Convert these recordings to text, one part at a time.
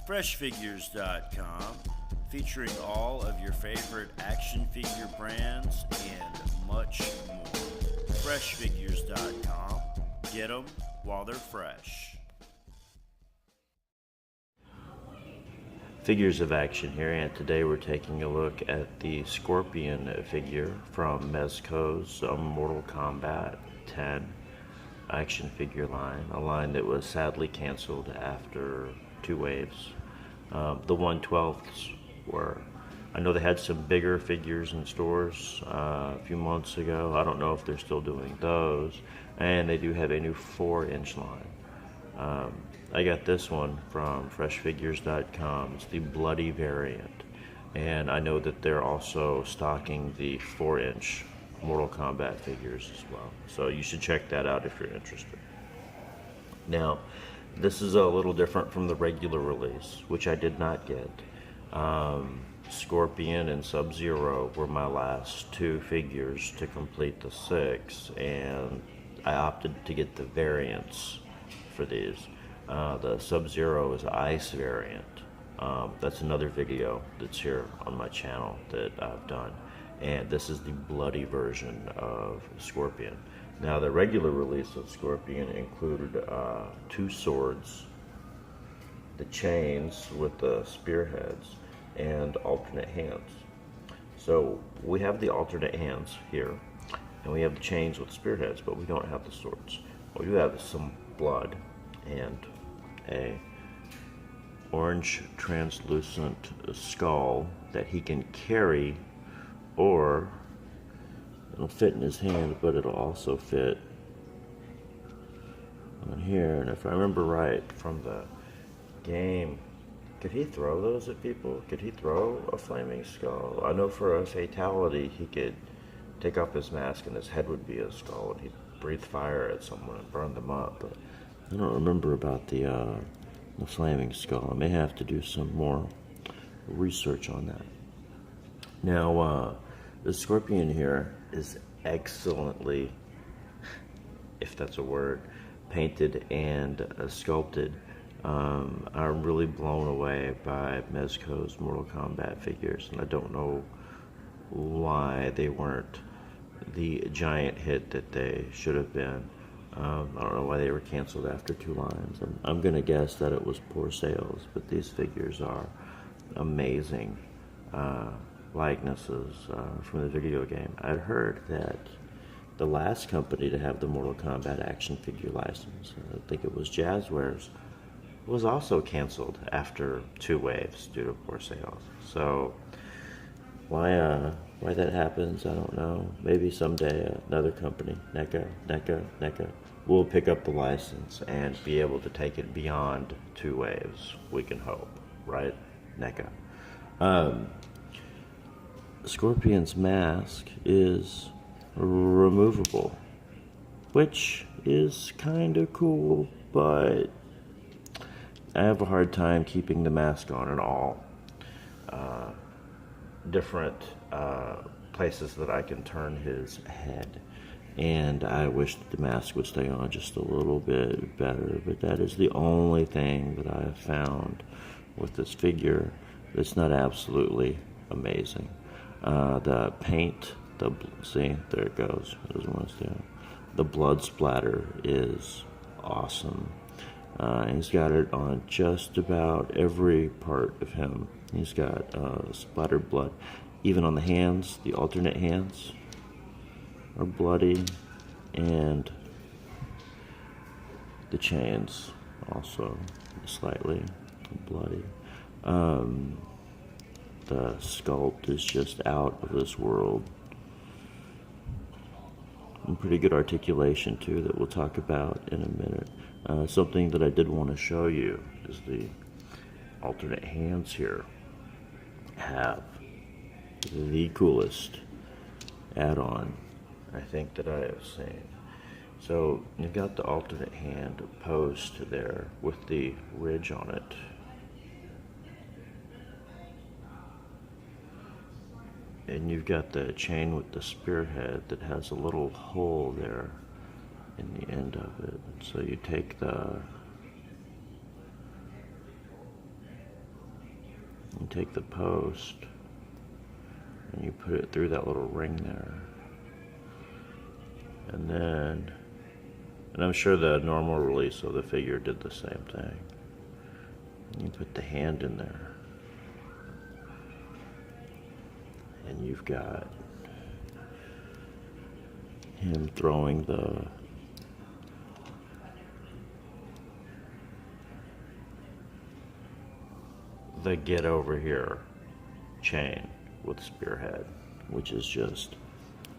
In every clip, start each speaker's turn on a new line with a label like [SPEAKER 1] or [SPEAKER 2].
[SPEAKER 1] Freshfigures.com, featuring all of your favorite action figure brands and much more. Freshfigures.com. Get them while they're fresh.
[SPEAKER 2] Figures of Action here, and today we're taking a look at the Scorpion figure from Mezco's Mortal Kombat 10 action figure line, a line that was sadly canceled after 2 waves. The 1/12ths were. I know they had some bigger figures in stores a few months ago. I don't know if they're still doing those, and they do have a new 4-inch line. I got this one from freshfigures.com. It's the bloody variant, and I know that they're also stocking the 4-inch Mortal Kombat figures as well, so you should check that out if you're interested. Now, this is a little different from the regular release, which I did not get. Scorpion and Sub-Zero were my last 2 figures to complete the 6, and I opted to get the variants for these. The Sub-Zero is Ice variant. That's another video that's here on my channel that I've done. And this is the bloody version of Scorpion. Now, the regular release of Scorpion included 2 swords, the chains with the spearheads, and alternate hands. So we have the alternate hands here, and we have the chains with spearheads, but we don't have the swords. What we do have is some blood and a orange translucent skull that he can carry, or it'll fit in his hand, but it'll also fit on here. And if I remember right from the game, could he throw those at people? Could he throw a flaming skull? I know for a fatality he could take off his mask and his head would be a skull, and he'd breathe fire at someone and burn them up. But I don't remember about the flaming skull. I may have to do some more research on that. Now, the Scorpion here is excellently, if that's a word, painted and sculpted. I'm really blown away by Mezco's Mortal Kombat figures, and I don't know why they weren't the giant hit that they should have been. I don't know why they were canceled after 2 lines. I'm going to guess that it was poor sales, but these figures are amazing likenesses from the video game. I'd heard that the last company to have the Mortal Kombat action figure license, I think it was Jazzwares, was also canceled after 2 waves due to poor sales. So why that happens, I don't know. Maybe someday another company, NECA, will pick up the license and be able to take it beyond 2 waves. We can hope, right? NECA. Scorpion's mask is removable, which is kind of cool, but I have a hard time keeping the mask on in all different places that I can turn his head, and I wish that the mask would stay on just a little bit better, but that is the only thing that I have found with this figure that's not absolutely amazing. The paint, see, there it goes. The blood splatter is awesome. He's got it on just about every part of him. He's got splattered blood. Even on the hands, the alternate hands are bloody, and the chains also slightly bloody. The sculpt is just out of this world. And pretty good articulation too, that we'll talk about in a minute. Something that I did want to show you is the alternate hands here have the coolest add-on I think that I have seen. So you've got the alternate hand post there with the ridge on it. And you've got the chain with the spearhead that has a little hole there in the end of it. So you take the take the post and you put it through that little ring there. And then, and I'm sure the normal release of the figure did the same thing. You put the hand in there. And you've got him throwing the get over here chain with spearhead, which is just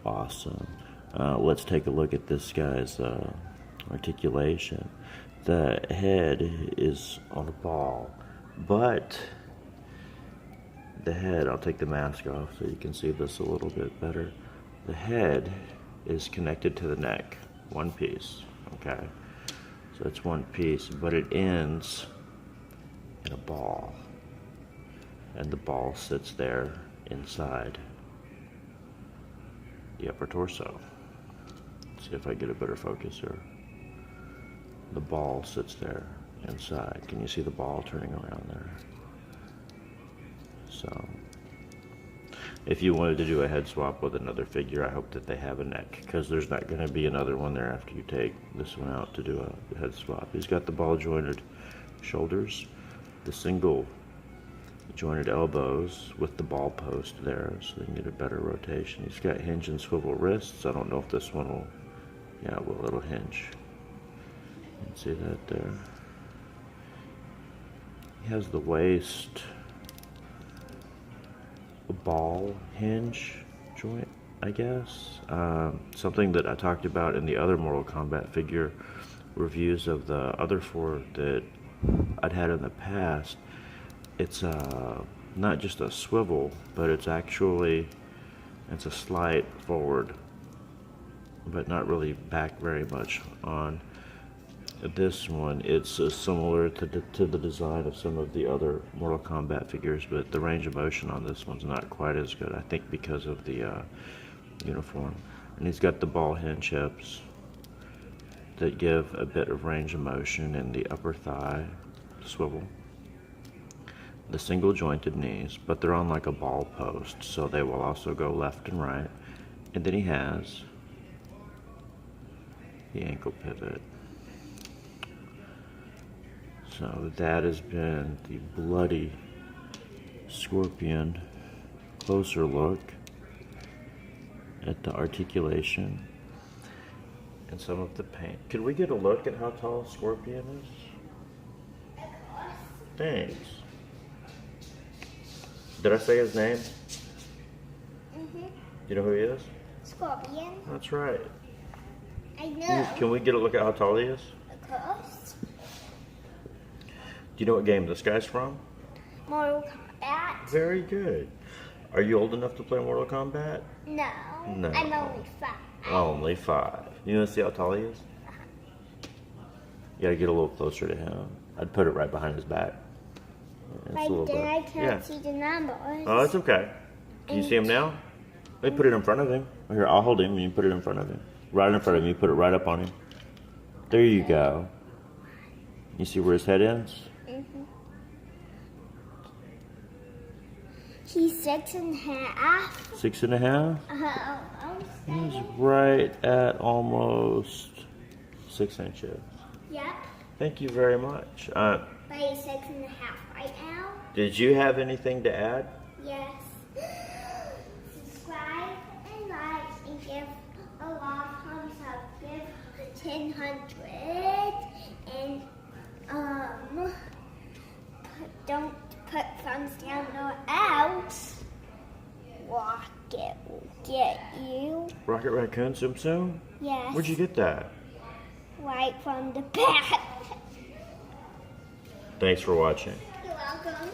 [SPEAKER 2] awesome. Let's take a look at this guy's articulation. The head is on a ball, but the head, I'll take the mask off so you can see this a little bit better. The head is connected to the neck, one piece, okay? So it's one piece, but it ends in a ball. And the ball sits there inside the upper torso. Let's see if I get a better focus here. The ball sits there inside. Can you see the ball turning around there? So, if you wanted to do a head swap with another figure, I hope that they have a neck, because there's not going to be another one there after you take this one out to do a head swap. He's got the ball jointed shoulders, the single jointed elbows with the ball post there, so they can get a better rotation. He's got hinge and swivel wrists. I don't know if this one will, yeah, it will, it'll hinge. You can see that there. He has the waist ball hinge joint, I guess. Something that I talked about in the other Mortal Kombat figure reviews of the other four that I'd had in the past. It's not just a swivel, but it's actually, it's a slide forward, but not really back very much. On this one, it's similar to the design of some of the other Mortal Kombat figures, but the range of motion on this one's not quite as good, I think, because of the uniform. And he's got the ball hinge hips that give a bit of range of motion in the upper thigh swivel. The single jointed knees, but they're on like a ball post, so they will also go left and right. And then he has the ankle pivot. So that has been the bloody Scorpion closer look at the articulation and some of the paint. Could we get a look at how tall Scorpion is? Thanks. Did I say his name?
[SPEAKER 3] Mm-hmm.
[SPEAKER 2] You know who he is?
[SPEAKER 3] Scorpion.
[SPEAKER 2] That's right.
[SPEAKER 3] I know.
[SPEAKER 2] Can we get a look at how tall he is?
[SPEAKER 3] Of course.
[SPEAKER 2] Do you know what game this guy's from?
[SPEAKER 3] Mortal Kombat.
[SPEAKER 2] Very good. Are you old enough to play Mortal Kombat?
[SPEAKER 3] No.
[SPEAKER 2] No.
[SPEAKER 3] I'm only 5.
[SPEAKER 2] Only 5. You want to see how tall he is? You gotta get a little closer to him. I'd put it right behind his back. It's a little
[SPEAKER 3] Then
[SPEAKER 2] bit.
[SPEAKER 3] I can't see the numbers.
[SPEAKER 2] Oh, it's okay. Can you see him now? Let me put it in front of him. Here, I'll hold him and you put it in front of him. Right in front of him, you put it right up on him. There you go. You see where his head ends?
[SPEAKER 3] Mm-hmm. He's 6.5.
[SPEAKER 2] 6.5? He's
[SPEAKER 3] Oh,
[SPEAKER 2] right at almost 6 inches.
[SPEAKER 3] yep.
[SPEAKER 2] Thank you very much.
[SPEAKER 3] But he's 6.5 right now.
[SPEAKER 2] Did you have anything to add?
[SPEAKER 3] Yes. Subscribe and like and give a lot of thumbs up. Give 100 and don't put thumbs down or else Rocket will get you.
[SPEAKER 2] Rocket Raccoon Tsum Tsum?
[SPEAKER 3] Yes.
[SPEAKER 2] Where'd you get that?
[SPEAKER 3] Right from the back.
[SPEAKER 2] Thanks for watching.
[SPEAKER 3] You're welcome.